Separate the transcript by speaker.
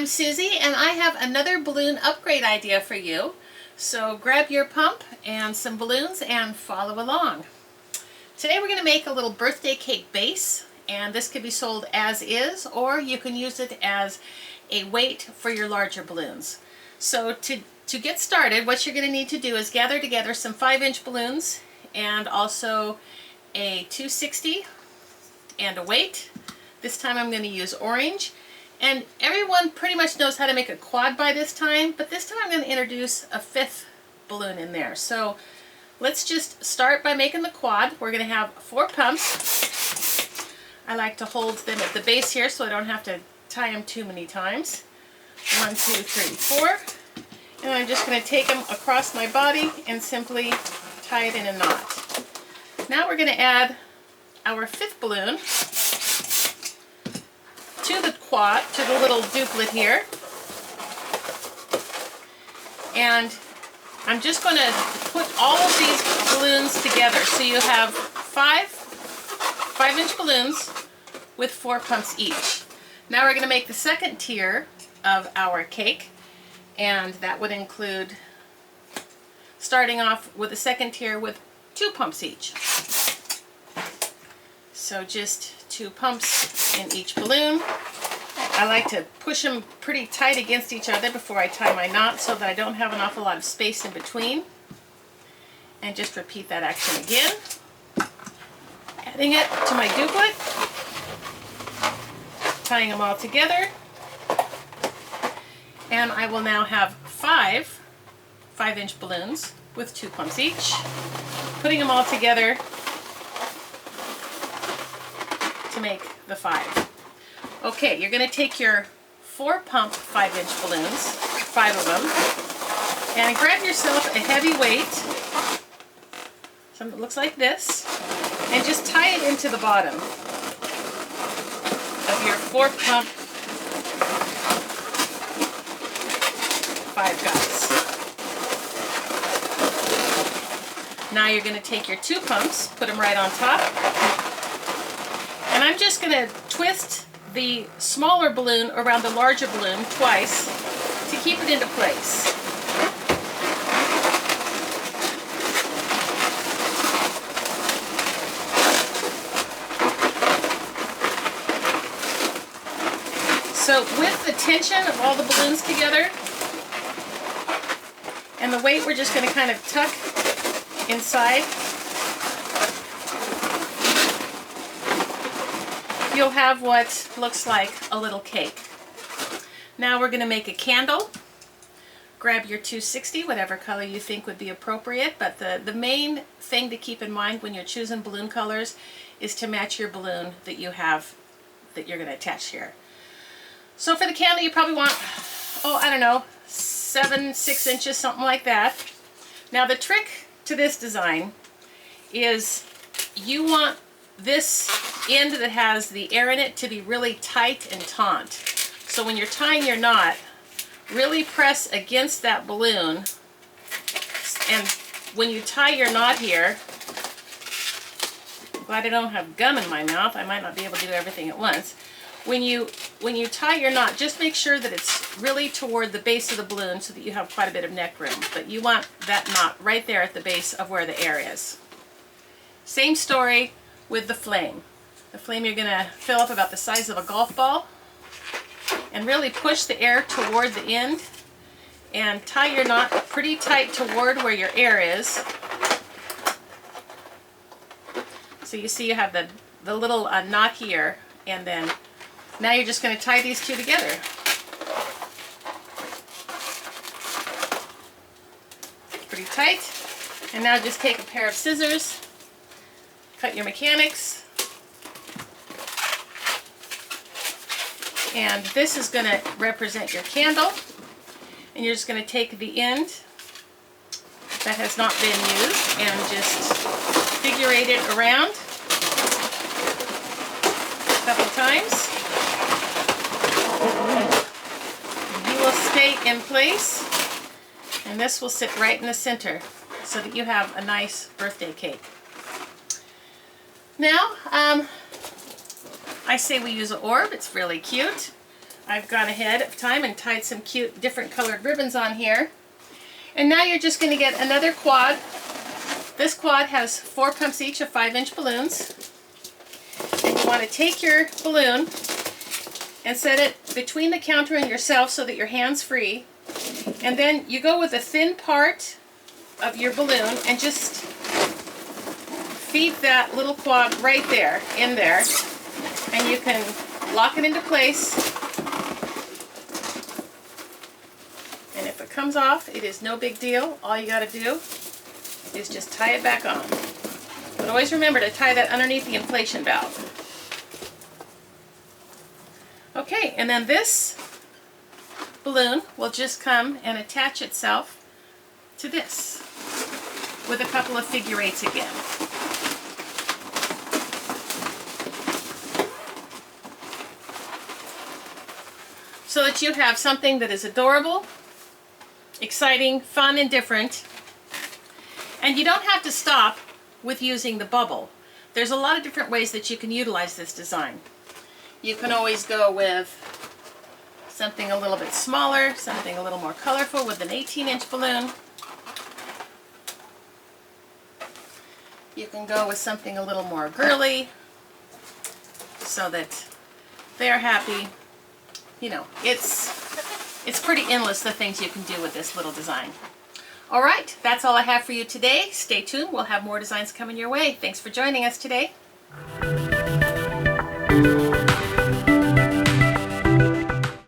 Speaker 1: I'm Susie, and I have another balloon upgrade idea for you. So grab your pump and some balloons and follow along. Today we're going to make a little birthday cake base, and this could be sold as is, or you can use it as a weight for your larger balloons. So to get started, what you're going to need to do is gather together some 5-inch balloons and also a 260 and a weight. This time I'm going to use orange. And everyone pretty much knows how to make a quad by this time, but this time I'm going to introduce a 5th balloon in there. So let's just start by making the quad. We're going to have 4 pumps. I like to hold them at the base here so I don't have to tie them too many times. 1, 2, 3, 4. And I'm just going to take them across my body and simply tie it in a knot. Now we're going to add our 5th balloon to the quad, to the little duplet here. And I'm just going to put all of these balloons together. So you have 5-inch balloons with 4 pumps each. Now we're going to make the second tier of our cake, and that would include starting off with the second tier with 2 pumps each. So just 2 pumps in each balloon. I like to push them pretty tight against each other before I tie my knot so that I don't have an awful lot of space in between. And just repeat that action again. Adding it to my duplet. Tying them all together. And I will now have 5-inch balloons with 2 pumps each. Putting them all together to make the 5. Okay, you're going to take your 4-pump 5-inch balloons, 5 of them, and grab yourself a heavy weight, something that looks like this, and just tie it into the bottom of your 4-pump 5 guys. Now you're going to take your 2 pumps, put them right on top, and I'm just going to twist the smaller balloon around the larger balloon twice to keep it into place. So with the tension of all the balloons together and the weight, we're just going to kind of tuck inside. You'll have what looks like a little cake. Now we're going to make a candle. Grab your 260, whatever color you think would be appropriate, but the main thing to keep in mind when you're choosing balloon colors is to match your balloon that you have that you're going to attach here. So for the candle you probably want, I don't know, 6 inches, something like that. Now the trick to this design is you want this end that has the air in it to be really tight and taut. So when you're tying your knot, really press against that balloon, and when you tie your knot here, I'm glad I don't have gum in my mouth, I might not be able to do everything at once. When you tie your knot, just make sure that it's really toward the base of the balloon so that you have quite a bit of neck room, but you want that knot right there at the base of where the air is. Same story with the flame. The flame you're going to fill up about the size of a golf ball and really push the air toward the end and tie your knot pretty tight toward where your air is. So you see you have the little knot here, and then now you're just going to tie these 2 together. Pretty tight. And now just take a pair of scissors, cut your mechanics, and this is going to represent your candle, and you're just going to take the end that has not been used and just figurate it around a couple times. You will stay in place, and this will sit right in the center so that you have a nice birthday cake. Now, I say we use an orb. It's really cute. I've gone ahead of time and tied some cute different colored ribbons on here. And now you're just going to get another quad. This quad has 4 pumps each of 5-inch balloons. And you want to take your balloon and set it between the counter and yourself so that your hand's free. And then you go with the thin part of your balloon and just feed that little quad right there, in there. And you can lock it into place. And if it comes off, it is no big deal. All you got to do is just tie it back on. But always remember to tie that underneath the inflation valve. Okay, and then this balloon will just come and attach itself to this with a couple of figure eights again. So that you have something that is adorable, exciting, fun, and different. And you don't have to stop with using the bubble. There's a lot of different ways that you can utilize this design. You can always go with something a little bit smaller, something a little more colorful with an 18-inch balloon. You can go with something a little more girly so that they're happy. You know, it's pretty endless the things you can do with this little design. All right, that's all I have for you today. Stay tuned. We'll have more designs coming your way. Thanks for joining us today.